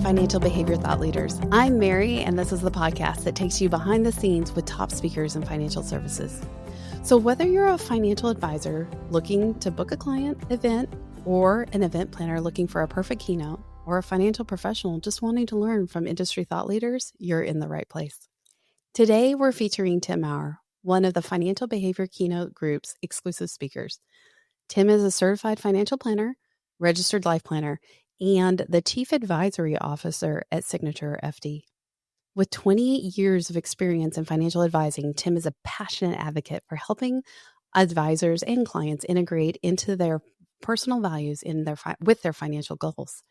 financial behavior thought leaders. I'm Mary, and this is the podcast that takes you behind the scenes with top speakers in financial services. So whether you're a financial advisor looking to book a client event, or an event planner looking for a perfect keynote, or a financial professional just wanting to learn from industry thought leaders, you're in the right place. Today, we're featuring Tim Maurer, one of the Financial Behavior Keynote Group's exclusive speakers. Tim is a certified financial planner, registered life planner, and the Chief Advisory Officer at Signature FD. With 28 years of experience in financial advising, Tim is a passionate advocate for helping advisors and clients integrate into their personal values with their financial goals.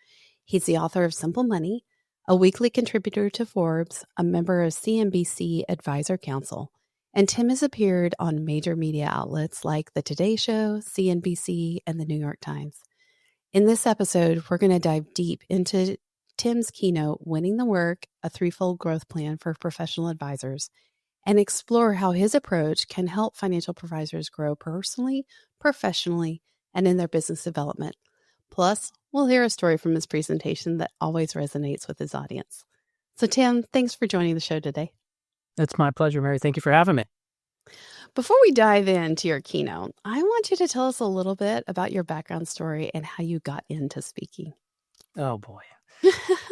He's the author of Simple Money, a weekly contributor to Forbes, a member of CNBC Advisor Council, and Tim has appeared on major media outlets like The Today Show, CNBC, and The New York Times. In this episode, we're going to dive deep into Tim's keynote, Winning the Work, a Threefold Growth Plan for Professional Advisors, and explore how his approach can help financial advisors grow personally, professionally, and in their business development. Plus, we'll hear a story from his presentation that always resonates with his audience. So, Tim, thanks for joining the show today. It's my pleasure, Mary. Thank you for having me. Before we dive into your keynote, I want you to tell us a little bit about your background story and how you got into speaking. Oh, boy.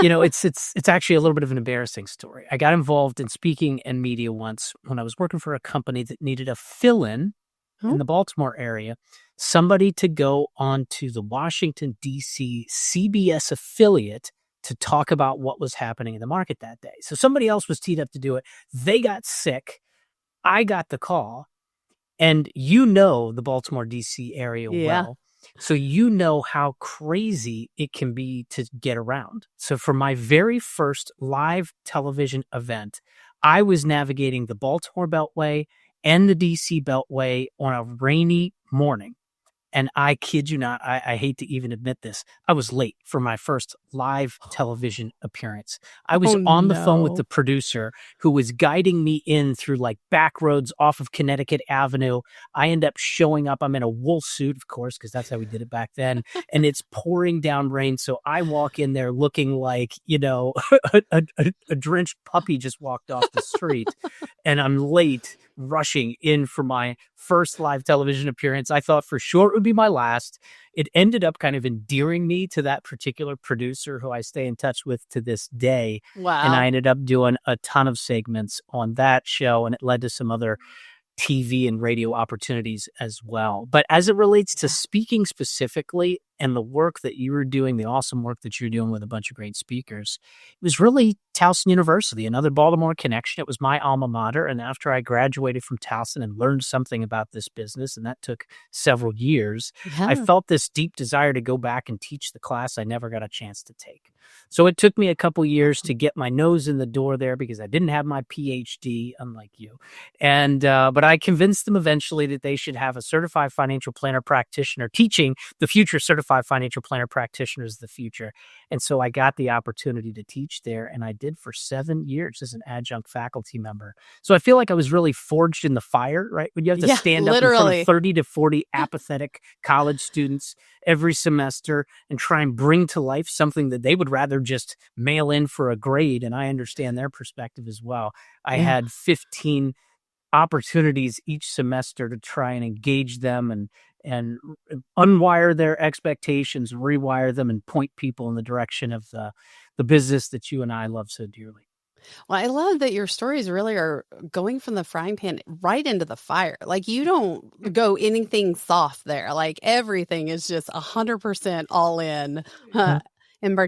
It's actually a little bit of an embarrassing story. I got involved in speaking and media once when I was working for a company that needed a fill-in in the Baltimore area, somebody to go on to the Washington, D.C. CBS affiliate to talk about what was happening in the market that day. So somebody else was teed up to do it. They got sick. I got the call. And the Baltimore, D.C. area well. So how crazy it can be to get around. So for my very first live television event, I was navigating the Baltimore Beltway and the D.C. Beltway on a rainy morning. And I kid you not, I hate to even admit this, I was late for my first live television appearance. I was on the phone with the producer who was guiding me in through back roads off of Connecticut Avenue. I end up showing up. I'm in a wool suit, of course, because that's how we did it back then. And it's pouring down rain. So I walk in there looking like, a drenched puppy just walked off the street. And I'm late, rushing in for my first live television appearance. I thought for sure it would be my last. It ended up kind of endearing me to that particular producer who I stay in touch with to this day. Wow. And I ended up doing a ton of segments on that show, and it led to some other TV and radio opportunities as well. But as it relates to speaking specifically and the work that you were doing, the awesome work that you're doing with a bunch of great speakers, it was really Towson University, another Baltimore connection. It was my alma mater. And after I graduated from Towson and learned something about this business, and that took several years, I felt this deep desire to go back and teach the class I never got a chance to take. So it took me a couple years to get my nose in the door there because I didn't have my PhD, unlike you. And but I convinced them eventually that they should have a certified financial planner practitioner teaching the future certified financial planner practitioners of the future. And so I got the opportunity to teach there, and I did for 7 years as an adjunct faculty member. So I feel like I was really forged in the fire, right? When you have to stand up in front of 30 to 40 apathetic college students every semester and try and bring to life something that they would rather just mail in for a grade. And I understand their perspective as well. I had 15 opportunities each semester to try and engage them and unwire their expectations, rewire them, and point people in the direction of the business that you and I love so dearly. Well, I love that your stories really are going from the frying pan right into the fire. You don't go anything soft there. Everything is just 100% all in. And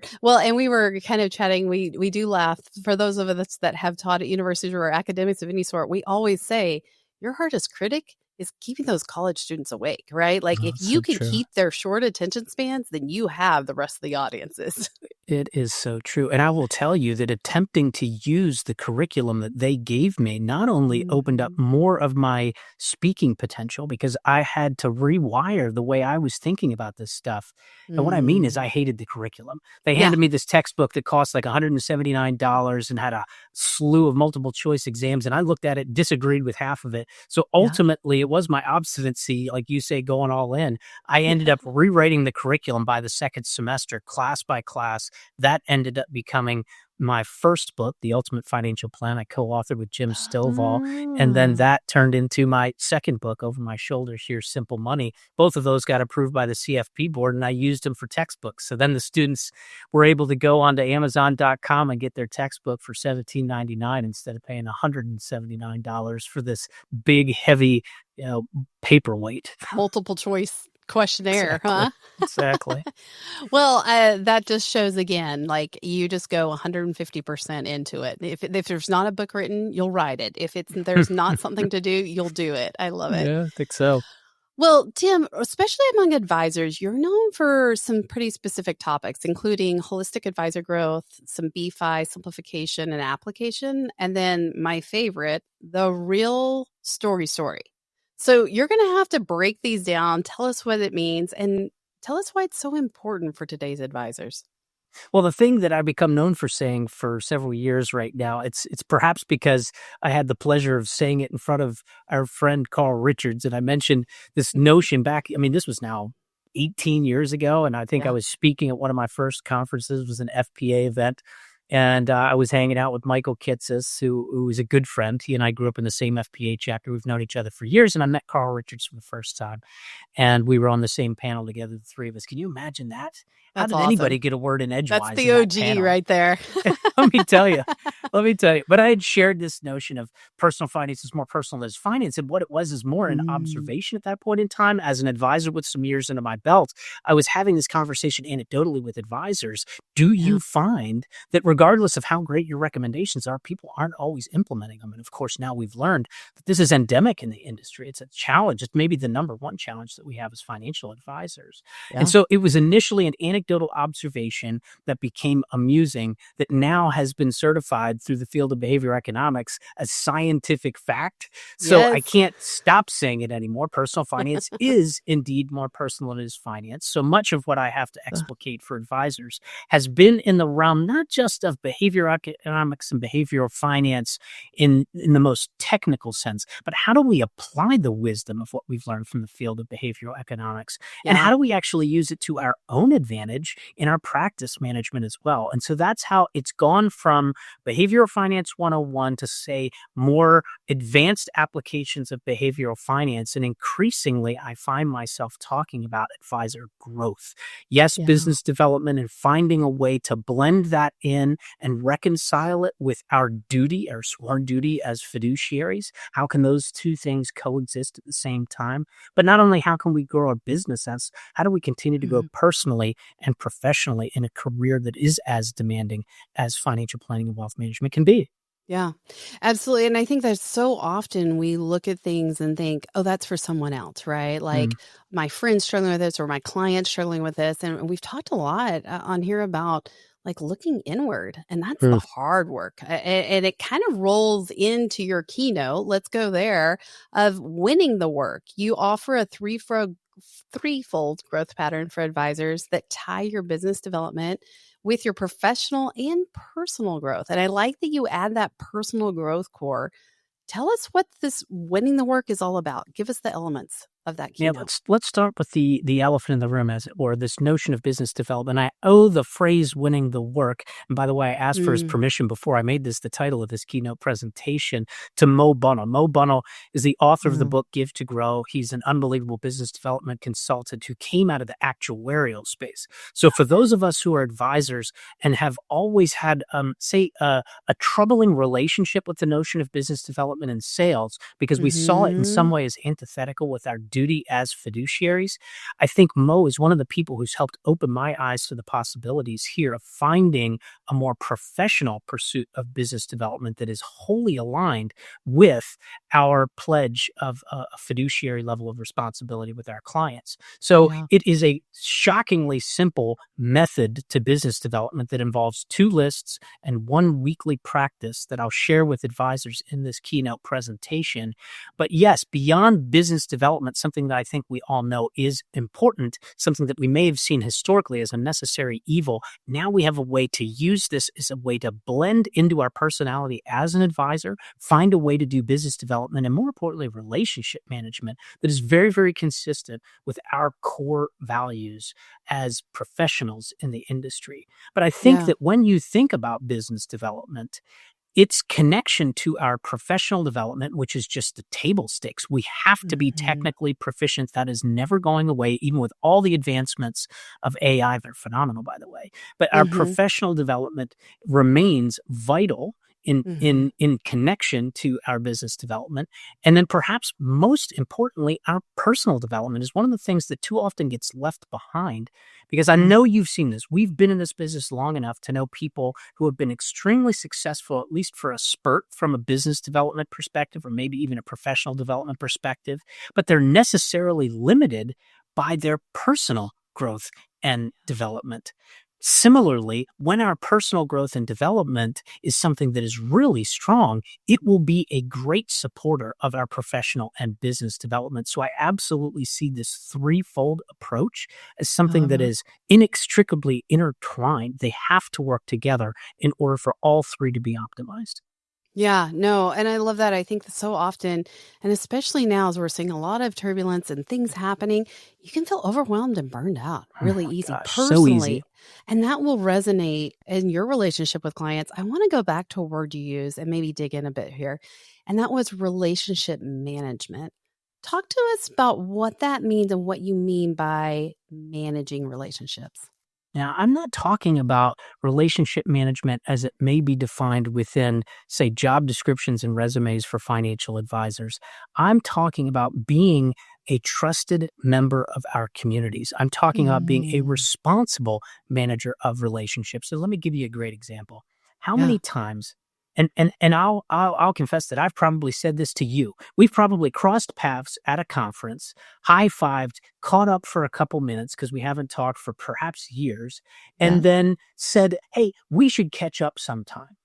we were kind of chatting. We do laugh. For those of us that have taught at universities or academics of any sort, we always say your hardest critic is keeping those college students awake, right? If you can keep their short attention spans, then you have the rest of the audiences. It is so true. And I will tell you that attempting to use the curriculum that they gave me not only opened up more of my speaking potential because I had to rewire the way I was thinking about this stuff. And what I mean is I hated the curriculum. They handed me this textbook that cost $179 and had a slew of multiple choice exams. And I looked at it, disagreed with half of it. So ultimately, it was my obstinacy, like you say, going all in. I ended up rewriting the curriculum by the second semester, class by class, That ended up becoming my first book, The Ultimate Financial Plan. I co-authored with Jim Stovall. And then that turned into my second book, Over My Shoulder, Here's Simple Money. Both of those got approved by the CFP board, and I used them for textbooks. So then the students were able to go onto Amazon.com and get their textbook for $17.99 instead of paying $179 for this big, heavy, paperweight. Multiple choice questionnaire, huh? Exactly. Well, that just shows again, like you just go 150% into it. If there's not a book written, you'll write it. If there's not something to do, you'll do it. I love it. Yeah, I think so. Well, Tim, especially among advisors, you're known for some pretty specific topics, including holistic advisor growth, some BFI simplification and application, and then my favorite, the real story. So you're going to have to break these down, tell us what it means, and tell us why it's so important for today's advisors. Well, the thing that I've become known for saying for several years right now, it's perhaps because I had the pleasure of saying it in front of our friend Carl Richards, and I mentioned this notion back, this was now 18 years ago, and I think I was speaking at one of my first conferences. It was an FPA event. And I was hanging out with Michael Kitsis, who is a good friend. He and I grew up in the same FPA chapter. We've known each other for years, and I met Carl Richards for the first time. And we were on the same panel together, the three of us. Can you imagine that? That's How did anybody get a word in edgewise? That's the OG right there. Let me tell you. But I had shared this notion of personal finance is more personal than finance. And what it was is more an observation at that point in time. As an advisor with some years under my belt, I was having this conversation anecdotally with advisors. Do you find that regardless of how great your recommendations are, people aren't always implementing them? And of course, now we've learned that this is endemic in the industry. It's a challenge. It's maybe the number one challenge that we have as financial advisors. Yeah. And so it was initially an anecdotal observation that became amusing, that now has been certified through the field of behavioral economics as scientific fact. So I can't stop saying it anymore. Personal finance is indeed more personal than it is finance. So much of what I have to explicate for advisors has been in the realm not just of behavioral economics and behavioral finance in the most technical sense, but how do we apply the wisdom of what we've learned from the field of behavioral economics? And how do we actually use it to our own advantage in our practice management as well? And so that's how it's gone from behavioral finance 101 to, say, more advanced applications of behavioral finance. And increasingly, I find myself talking about advisor growth. Yes, business development, and finding a way to blend that in and reconcile it with our duty, our sworn duty as fiduciaries. How can those two things coexist at the same time? But not only how can we grow our business, how do we continue to grow personally and professionally in a career that is as demanding as financial planning and wealth management can be? Yeah, absolutely. And I think that so often we look at things and think, oh, that's for someone else, right? Like my friend's struggling with this or my client's struggling with this. And we've talked a lot on here about like looking inward, and that's the hard work. And it kind of rolls into your keynote. Let's go there of winning the work. You offer a threefold growth pattern for advisors that tie your business development with your professional and personal growth. And I like that you add that personal growth core. Tell us what this winning the work is all about. Give us the elements of that keynote. Yeah, let's start with the elephant in the room, as it were, this notion of business development. I owe the phrase winning the work. And by the way, I asked for his permission before I made this the title of this keynote presentation to Mo Bunnell. Mo Bunnell is the author of the book Give to Grow. He's an unbelievable business development consultant who came out of the actuarial space. So for those of us who are advisors and have always had, a troubling relationship with the notion of business development and sales, because we saw it in some way as antithetical with our duty as fiduciaries, I think Mo is one of the people who's helped open my eyes to the possibilities here of finding a more professional pursuit of business development that is wholly aligned with our pledge of a fiduciary level of responsibility with our clients. So it is a shockingly simple method to business development that involves 2 lists and 1 weekly practice that I'll share with advisors in this keynote presentation. But yes, beyond business development something that I think we all know is important, something that we may have seen historically as a necessary evil. Now we have a way to use this as a way to blend into our personality as an advisor, find a way to do business development, and more importantly, relationship management that is very, very consistent with our core values as professionals in the industry. But I think that when you think about business development, its connection to our professional development, which is just the table stakes. We have to be technically proficient. That is never going away, even with all the advancements of AI. They're phenomenal, by the way. But our professional development remains vital in connection to our business development. And then perhaps most importantly, our personal development is one of the things that too often gets left behind, because I know you've seen this. We've been in this business long enough to know people who have been extremely successful, at least for a spurt from a business development perspective, or maybe even a professional development perspective, but they're necessarily limited by their personal growth and development. Similarly, when our personal growth and development is something that is really strong, it will be a great supporter of our professional and business development. So I absolutely see this threefold approach as something that is inextricably intertwined. They have to work together in order for all three to be optimized. Yeah, no, and I love that. I think that so often, and especially now as we're seeing a lot of turbulence and things happening, you can feel overwhelmed and burned out really easy Gosh, personally. so easy. And that will resonate in your relationship with clients. I want to go back to a word you use and maybe dig in a bit here. And that was relationship management. Talk to us about what that means and what you mean by managing relationships. Now, I'm not talking about relationship management as it may be defined within, say, job descriptions and resumes for financial advisors. I'm talking about being a trusted member of our communities. I'm talking about being a responsible manager of relationships. So let me give you a great example. How many times, and I'll confess that I've probably said this to you. We've probably crossed paths at a conference, high-fived, caught up for a couple minutes because we haven't talked for perhaps years, and then said, hey, we should catch up sometime.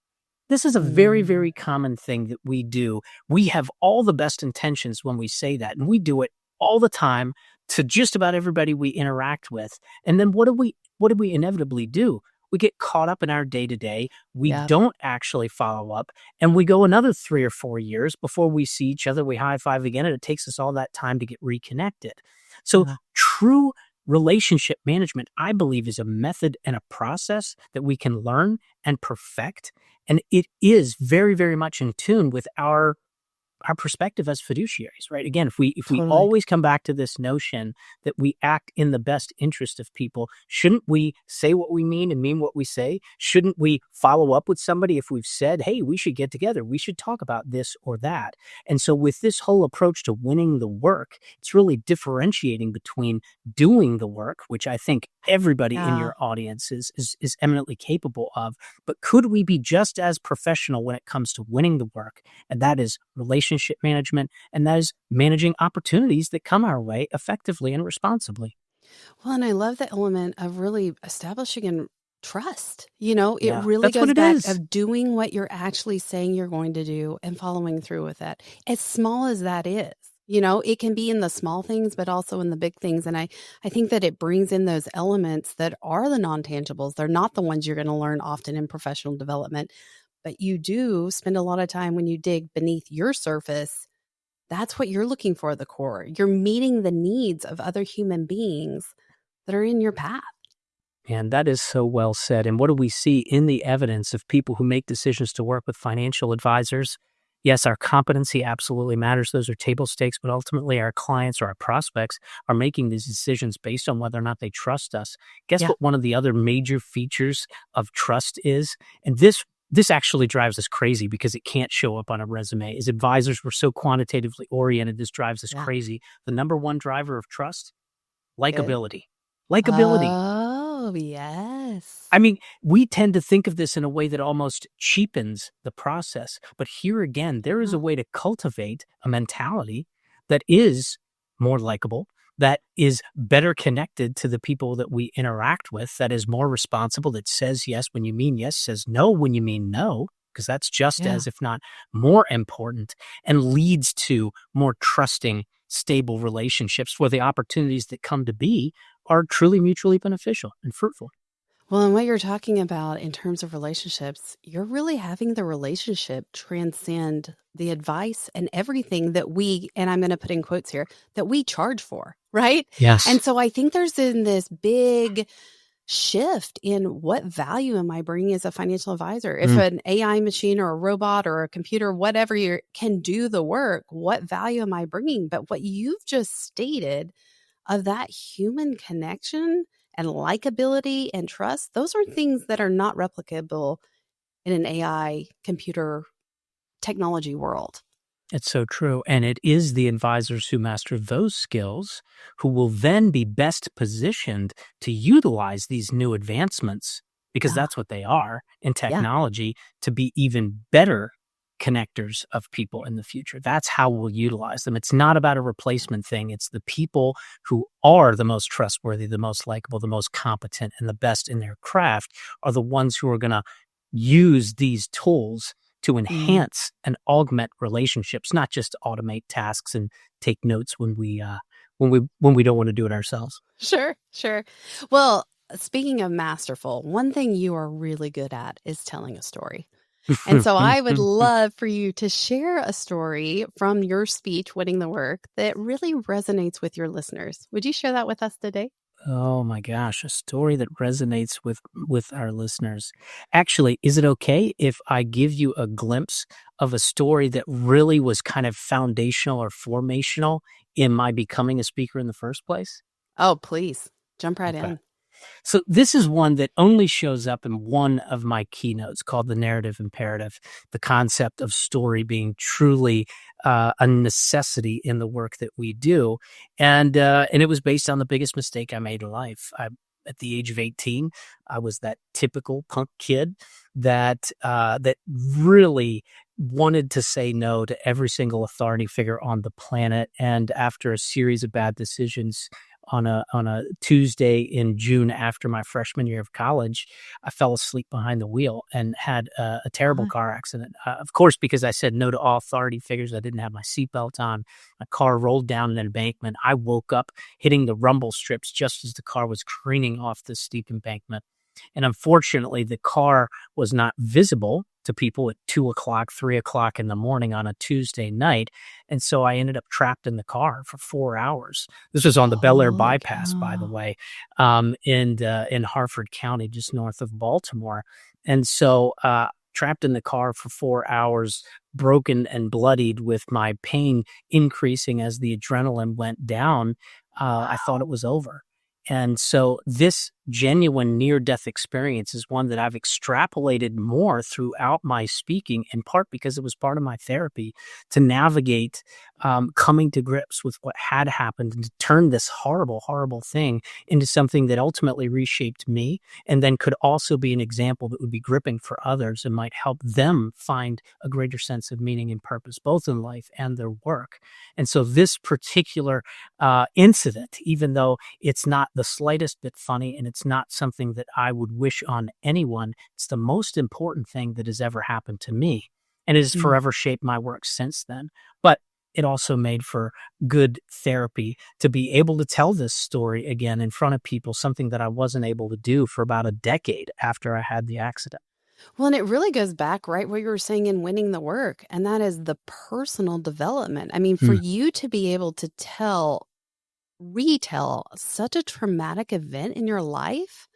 This is a very, very common thing that we do. We have all the best intentions when we say that, and we do it all the time to just about everybody we interact with. And then what do we inevitably do? We get caught up in our day-to-day. We don't actually follow up, and we go another 3 or 4 years before we see each other. We high-five again, and it takes us all that time to get reconnected. So true relationship management, I believe, is a method and a process that we can learn and perfect, and it is very, very much in tune with our perspective as fiduciaries, right? Again, if we always come back to this notion that we act in the best interest of people, shouldn't we say what we mean and mean what we say? Shouldn't we follow up with somebody if we've said, hey, we should get together, we should talk about this or that? And so with this whole approach to winning the work, it's really differentiating between doing the work, which I think everybody in your audience is eminently capable of, but could we be just as professional when it comes to winning the work? And that is relationship management, and that is managing opportunities that come our way effectively and responsibly. Well, and I love the element of really establishing trust. It really that's what goes it back is. of doing what you're actually saying you're going to do and following through with it. As small as that is, it can be in the small things, but also in the big things. And I think that it brings in those elements that are the non-tangibles. They're not the ones you're going to learn often in professional development, but you do spend a lot of time when you dig beneath your surface. That's what you're looking for at the core. You're meeting the needs of other human beings that are in your path. And that is so well said. And what do we see in the evidence of people who make decisions to work with financial advisors? Yes, our competency absolutely matters. Those are table stakes, but ultimately our clients or our prospects are making these decisions based on whether or not they trust us. Guess what one of the other major features of trust is? And this actually drives us crazy because it can't show up on a resume. As advisors, we're so quantitatively oriented, this drives us crazy. The number one driver of trust? Likability. Likability. Oh, yes. I mean, we tend to think of this in a way that almost cheapens the process. But here again, there is a way to cultivate a mentality that is more likable, that is better connected to the people that we interact with, that is more responsible, that says yes when you mean yes, says no when you mean no, because that's just as, if not more important, and leads to more trusting stable relationships where the opportunities that come to be are truly mutually beneficial and fruitful. Well, and what you're talking about in terms of relationships, you're really having the relationship transcend the advice and everything that we, and I'm going to put in quotes here, that we charge for, right? Yes. And so I think there's in this big shift in what value am I bringing as a financial advisor? If an AI machine or a robot or a computer, whatever you can do the work, what value am I bringing? But what you've just stated of that human connection and likability and trust, those are things that are not replicable in an AI computer technology world. It's so true. And it is the advisors who master those skills who will then be best positioned to utilize these new advancements, because that's what they are in technology, to be even better connectors of people in the future. That's how we'll utilize them. It's not about a replacement thing. It's the people who are the most trustworthy, the most likable, the most competent, and the best in their craft are the ones who are going to use these tools to enhance and augment relationships, not just automate tasks and take notes when we don't want to do it ourselves. Sure. Well, speaking of masterful, one thing you are really good at is telling a story. And so I would love for you to share a story from your speech, Winning the Work, that really resonates with your listeners. Would you share that with us today? Oh my gosh, a story that resonates with our listeners. Actually, is it okay if I give you a glimpse of a story that really was kind of foundational or formational in my becoming a speaker in the first place? Oh, please. Jump right in. So this is one that only shows up in one of my keynotes called The Narrative Imperative, the concept of story being truly a necessity in the work that we do. And it was based on the biggest mistake I made in life. At the age of 18, I was that typical punk kid that really wanted to say no to every single authority figure on the planet. And after a series of bad decisions, on a Tuesday in June after my freshman year of college, I fell asleep behind the wheel and had a terrible car accident. Of course, because I said no to all authority figures, I didn't have my seatbelt on. My car rolled down an embankment. I woke up hitting the rumble strips just as the car was careening off the steep embankment. And unfortunately, the car was not visible to people at 2 o'clock, 3 o'clock in the morning on a Tuesday night. And so I ended up trapped in the car for 4 hours. This was on the Bel Air bypass, by the way, in Harford County, just north of Baltimore. And so trapped in the car for 4 hours, broken and bloodied, with my pain increasing as the adrenaline went down, I thought it was over. And so this genuine near-death experience is one that I've extrapolated more throughout my speaking, in part because it was part of my therapy to navigate coming to grips with what had happened and to turn this horrible, horrible thing into something that ultimately reshaped me and then could also be an example that would be gripping for others and might help them find a greater sense of meaning and purpose, both in life and their work. And so this particular incident, even though it's not the slightest bit funny and it's not something that I would wish on anyone, it's the most important thing that has ever happened to me. And it has forever shaped my work since then. But it also made for good therapy to be able to tell this story again in front of people, something that I wasn't able to do for about a decade after I had the accident. Well, and it really goes back, right, what you were saying in Winning the Work, and that is the personal development. I mean, for you to be able to retell such a traumatic event in your life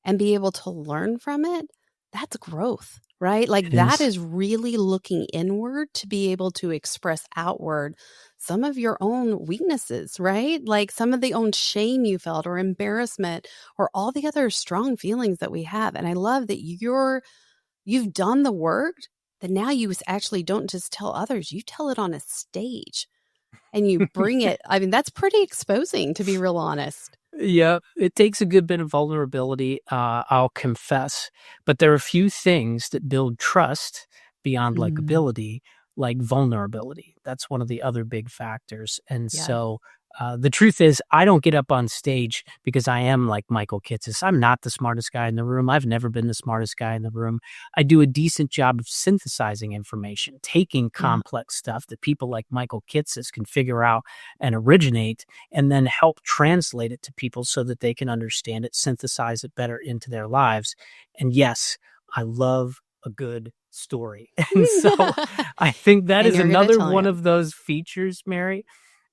and be able to learn from it, that's growth, right? Like that is really looking inward to be able to express outward some of your own weaknesses, right? Like some of the own shame you felt or embarrassment or all the other strong feelings that we have. And I love that you've done the work that now you actually don't just tell others, you tell it on a stage and you bring it. I mean, that's pretty exposing, to be real honest. Yeah, it takes a good bit of vulnerability, I'll confess. But there are a few things that build trust beyond likability, like vulnerability. That's one of the other big factors. And so The truth is, I don't get up on stage because I am like Michael Kitces. I'm not the smartest guy in the room. I've never been the smartest guy in the room. I do a decent job of synthesizing information, taking complex stuff that people like Michael Kitces can figure out and originate, and then help translate it to people so that they can understand it, synthesize it better into their lives. And yes, I love a good story. And so I think that is another one of those features, Mary,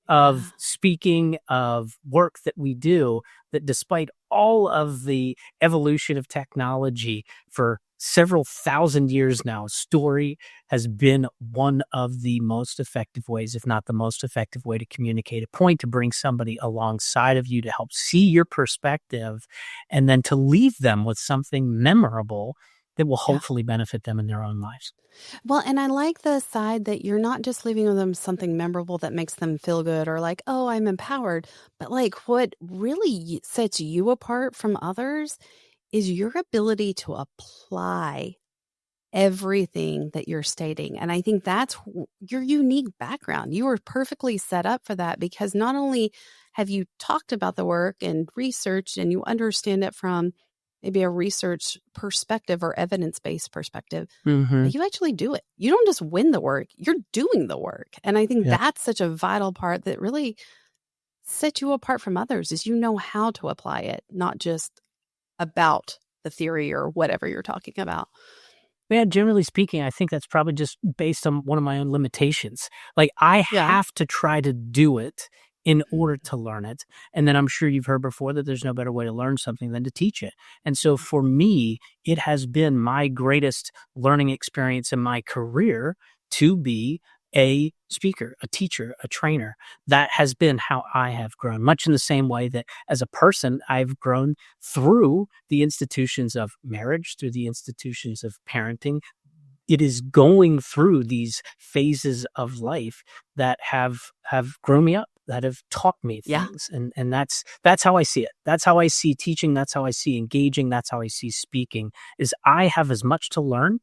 of speaking, of work that we do, that despite all of the evolution of technology for several thousand years now, story has been one of the most effective ways, if not the most effective way, to communicate a point, to bring somebody alongside of you, to help see your perspective, and then to leave them with something memorable that will hopefully benefit them in their own lives. Well, and I like the side that you're not just leaving them something memorable that makes them feel good or like, oh, I'm empowered, but like what really sets you apart from others is your ability to apply everything that you're stating. And I think that's your unique background. You are perfectly set up for that, because not only have you talked about the work and researched and you understand it from maybe a research perspective or evidence-based perspective, but you actually do it. You don't just win the work, you're doing the work. And I think that's such a vital part that really sets you apart from others, is you know how to apply it, not just about the theory or whatever you're talking about. Yeah, generally speaking, I think that's probably just based on one of my own limitations. Like, I have to try to do it in order to learn it. And then I'm sure you've heard before that there's no better way to learn something than to teach it. And so for me, it has been my greatest learning experience in my career to be a speaker, a teacher, a trainer. That has been how I have grown, much in the same way that as a person, I've grown through the institutions of marriage, through the institutions of parenting. It is going through these phases of life that have grown me up, that have taught me things. And that's how I see it. That's how I see teaching. That's how I see engaging. That's how I see speaking, is I have as much to learn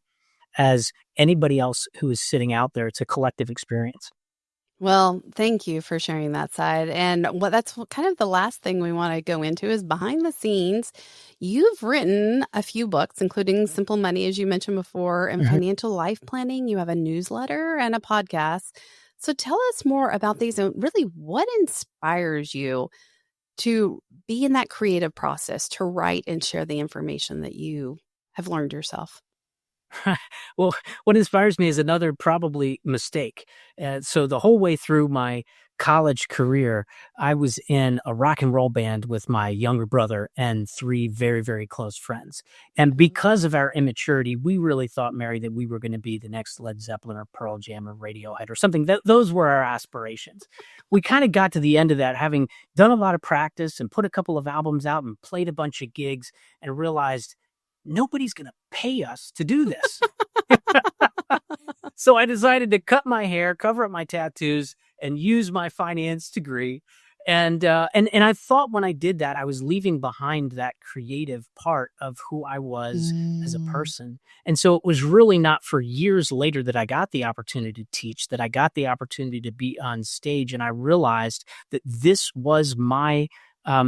as anybody else who is sitting out there. It's a collective experience. Well, thank you for sharing that side. And that's kind of the last thing we want to go into is behind the scenes. You've written a few books, including Simple Money, as you mentioned before, and Financial Life Planning. You have a newsletter and a podcast. So tell us more about these and really what inspires you to be in that creative process, to write and share the information that you have learned yourself. Well, what inspires me is another probably mistake. So the whole way through my college career, I was in a rock and roll band with my younger brother and three very, very close friends. And because of our immaturity, we really thought, Mary, that we were going to be the next Led Zeppelin or Pearl Jam or Radiohead or something. Those were our aspirations. We kind of got to the end of that, having done a lot of practice and put a couple of albums out and played a bunch of gigs, and realized nobody's going to pay us to do this. So I decided to cut my hair, cover up my tattoos, and use my finance degree. And I thought when I did that, I was leaving behind that creative part of who I was as a person. And so it was really not for years later that I got the opportunity to teach, that I got the opportunity to be on stage. And I realized that this was my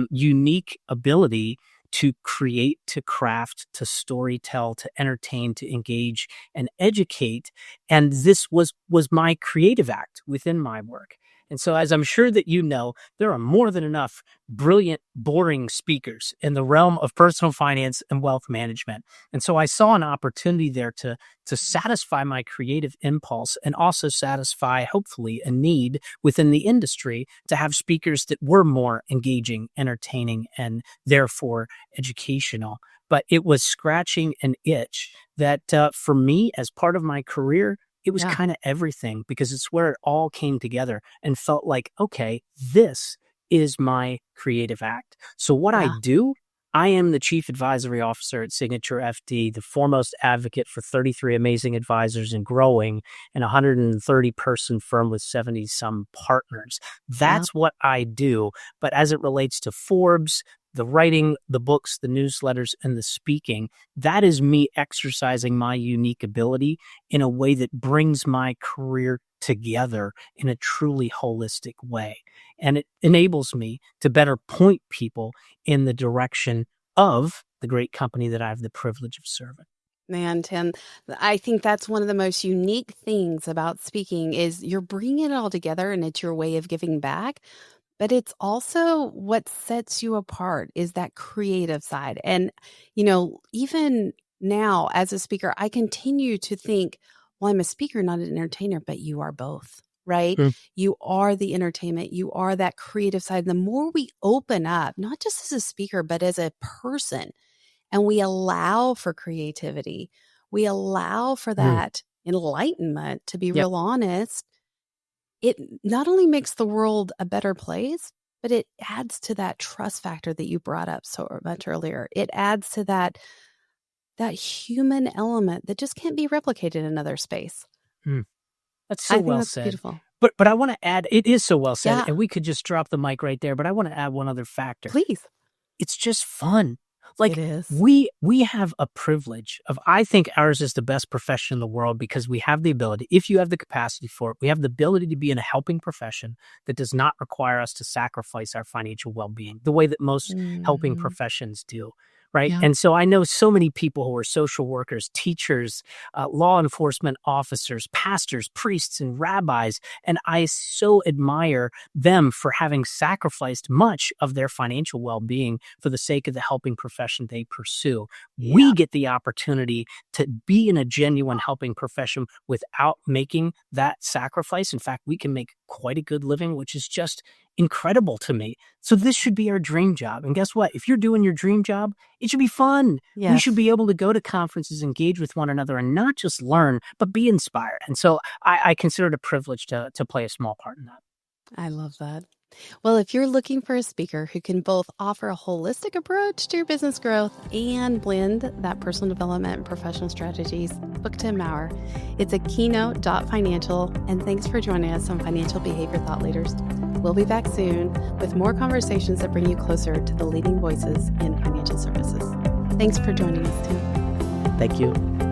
unique ability to create, to craft, to storytell, to entertain, to engage, and educate. And this was my creative act within my work. And so, as I'm sure that you know, there are more than enough brilliant, boring speakers in the realm of personal finance and wealth management. And so I saw an opportunity there to satisfy my creative impulse, and also satisfy, hopefully, a need within the industry to have speakers that were more engaging, entertaining, and therefore educational. But it was scratching an itch that for me, as part of my career, it was kind of everything, because it's where it all came together and felt like, okay, this is my creative act. So what I do, I am the chief advisory officer at Signature FD, the foremost advocate for 33 amazing advisors and growing, and a 130-person firm with 70-some partners. That's what I do. But as it relates to Forbes, the writing, the books, the newsletters, and the speaking, that is me exercising my unique ability in a way that brings my career together in a truly holistic way. And it enables me to better point people in the direction of the great company that I have the privilege of serving. Man, Tim, I think that's one of the most unique things about speaking is you're bringing it all together and it's your way of giving back. But it's also what sets you apart is that creative side. And, even now as a speaker, I continue to think, well, I'm a speaker, not an entertainer, but you are both, right? Mm. You are the entertainment. You are that creative side. The more we open up, not just as a speaker, but as a person, and we allow for creativity, we allow for that enlightenment, to be real honest, it not only makes the world a better place, but it adds to that trust factor that you brought up so much earlier. It adds to that human element that just can't be replicated in another space. That's so I think well that's said. beautiful. But I want to add, it is so well said, Yeah. and we could just drop the mic right there, but I want to add one other factor. Please. It's just fun. It is. We have a privilege of, I think ours is the best profession in the world because we have the ability, if you have the capacity for it, we have the ability to be in a helping profession that does not require us to sacrifice our financial well-being the way that most helping professions do. Right. Yeah. And so I know so many people who are social workers, teachers, law enforcement officers, pastors, priests, and rabbis. And I so admire them for having sacrificed much of their financial well-being for the sake of the helping profession they pursue. Yeah. We get the opportunity to be in a genuine helping profession without making that sacrifice. In fact, we can make quite a good living, which is just incredible to me. So this should be our dream job. And guess what? If you're doing your dream job, it should be fun. Yes. We should be able to go to conferences, engage with one another, and not just learn, but be inspired. And so I consider it a privilege to play a small part in that. I love that. Well, if you're looking for a speaker who can both offer a holistic approach to your business growth and blend that personal development and professional strategies, book Tim Maurer. It's a keynote.financial, and thanks for joining us on Financial Behavior Thought Leaders. We'll be back soon with more conversations that bring you closer to the leading voices in financial services. Thanks for joining us, Tim. Thank you.